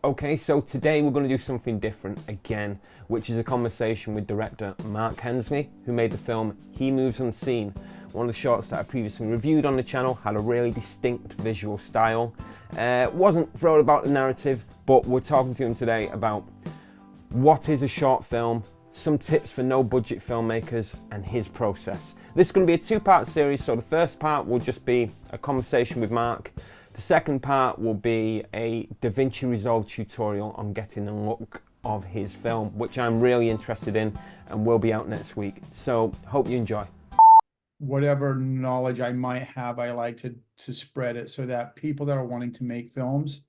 Okay, so today we're going to do something different again, which is a conversation with director Mark Hensley, who made the film He Moves Unseen. One of the shorts that I previously reviewed on the channel had a really distinct visual style. Wasn't thrilled about the narrative, but we're talking to him today about what is a short film, some tips for no budget filmmakers, and his process. This is going to be a two-part series, so the first part will just be a conversation with Mark. The second part will be a DaVinci Resolve tutorial on getting the look of his film, which I'm really interested in and will be out next week. So hope you enjoy. Whatever knowledge I might have, I like to spread it so that people that are wanting to make films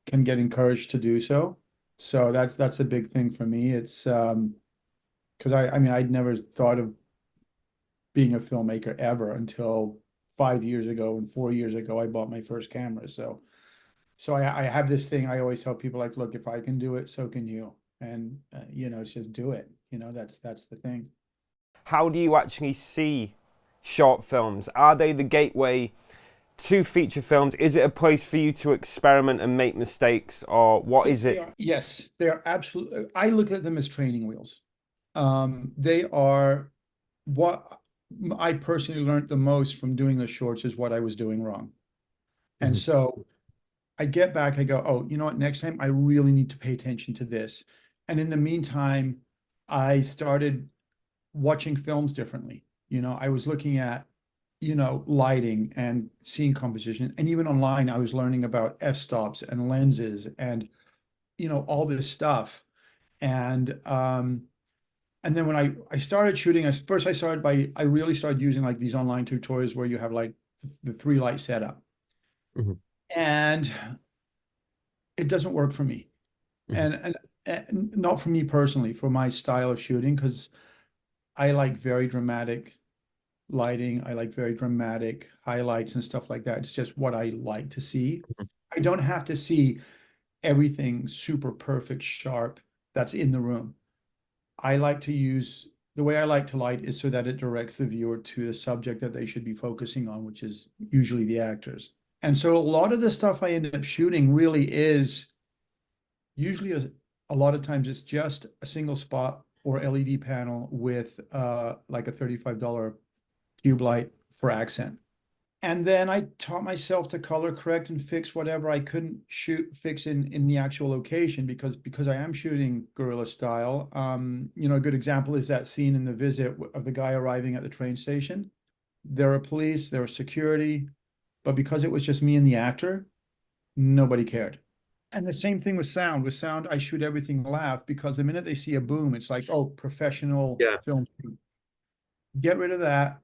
can get encouraged to do so. So that's a big thing for me. It's because I mean I'd never thought of being a filmmaker ever until 5 years ago, and 4 years ago I bought my first camera. So I have this thing I always tell people, like, look, if I can do it, so can you. And it's just do it. That's the thing. How do you actually see short films? Are they the gateway to feature films? Is it a place for you to experiment and make mistakes, or what is They it? are, yes, they are absolutely. I look at them as training wheels. They are what I personally learned the most from doing the shorts is what I was doing wrong. And Mhm. so I get back, I go, oh, you know what? Next time I really need to pay attention to this. And in the meantime, I started watching films differently. I was looking at, lighting and scene composition. And even online, I was learning about f-stops and lenses and, all this stuff. And then when I started shooting, I really started using like these online tutorials where you have like the three light setup. Mhm. And it doesn't work for me. Mhm. And not for me personally, for my style of shooting, because I like very dramatic lighting. I like very dramatic highlights and stuff like that. It's just what I like to see. I don't have to see everything super perfect, sharp that's in the room. I like to use the way I like to light is so that it directs the viewer to the subject that they should be focusing on, which is usually the actors. And so a lot of the stuff I end up shooting really is usually a lot of times it's just a single spot or LED panel with like a $35 cube light for accent. And then I taught myself to color correct and fix whatever I couldn't fix in the actual location, because I am shooting guerrilla style. A good example is that scene in The Visit of the guy arriving at the train station. There are police, there was security, but because it was just me and the actor, nobody cared. And the same thing with sound. With sound, I shoot everything live because the minute they see a boom, it's like, oh, professional Yeah. film. Get rid of that,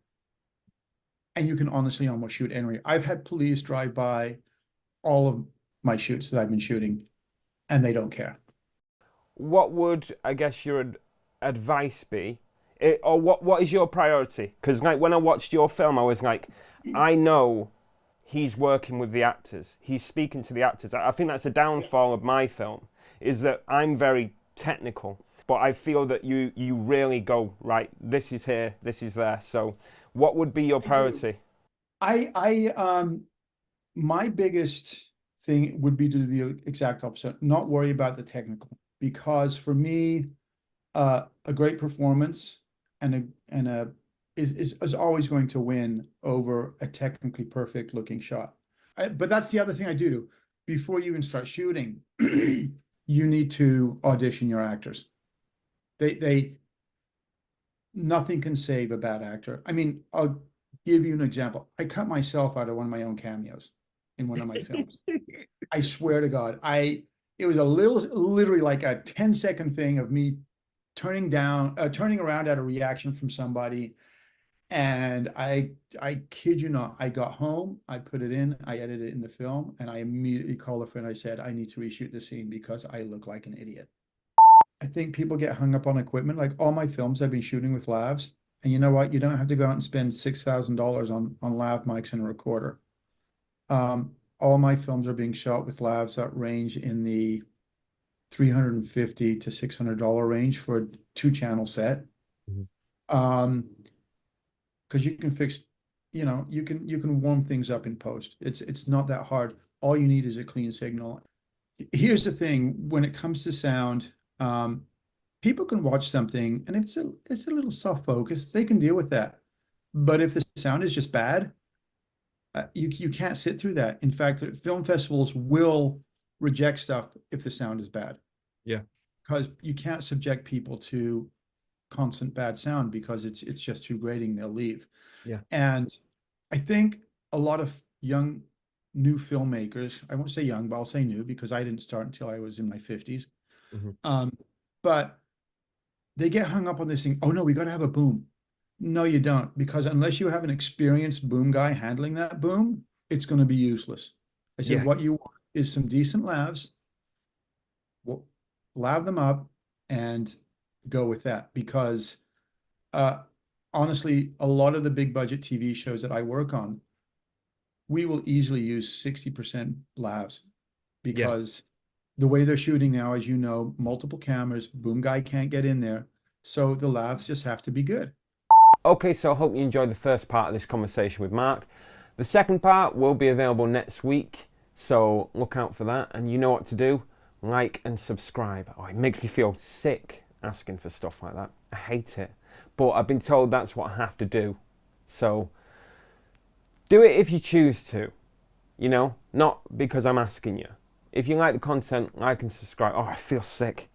and you can honestly almost shoot anywhere. I've had police drive by all of my shoots that I've been shooting, and they don't care. What would, I guess, your advice be? Or what is your priority? Because like when I watched your film, I was like, I know he's working with the actors. He's speaking to the actors. I think that's a downfall of my film, is that I'm very technical, but I feel that you really go, right, this is here, this is there. So what would be your I do. priority? I my biggest thing would be to do the exact opposite, not worry about the technical, because for me, a great performance and a is always going to win over a technically perfect looking shot. But that's the other thing I do. Before you even start shooting, you need to audition your actors. They nothing can save a bad actor. I mean, I'll give you an example. I cut myself out of one of my own cameos in one of my films. I swear to God, it was literally like a 10-second thing of me turning around at a reaction from somebody. And I kid you not, I got home, I put it in, I edited it in the film, and I immediately called a friend. I said, I need to reshoot the scene because I look like an idiot. I think people get hung up on equipment. Like all my films I've been shooting with lavs. And you know what? You don't have to go out and spend $6,000 on lav mics and a recorder. All my films are being shot with lavs that range in the 350 to $600 range for a two-channel set. Mhm. Um, because you can fix, you can warm things up in post. It's not that hard. All you need is a clean signal. Here's the thing, when it comes to sound, people can watch something and if it's a little soft focus, they can deal with that. But if the sound is just bad, you can't sit through that. In fact, film festivals will reject stuff if the sound is bad, Yeah. because you can't subject people to constant bad sound because it's just too grating. They'll leave. Yeah. And I think a lot of young new filmmakers, I won't say young, but I'll say new because I didn't start until I was in my 50s. Hmm. But they get hung up on this thing. Oh no, we got to have a boom. No, you don't, because unless you have an experienced boom guy handling that boom, it's going to be useless. I said, Yeah. what you want is some decent lavs, lav them up, and go with that. Because uh, honestly, a lot of the big budget TV shows that I work on, we will easily use 60% lavs Yeah. because the way they're shooting now, as you know, multiple cameras, boom guy can't get in there. So the lavs just have to be good. Okay, so I hope you enjoyed the first part of this conversation with Mark. The second part will be available next week, so look out for that. And you know what to do: like and subscribe. Oh, it makes me feel sick asking for stuff like that. I hate it, but I've been told that's what I have to do. So do it if you choose to, not because I'm asking you. If you like the content, like and subscribe. Oh, I feel sick.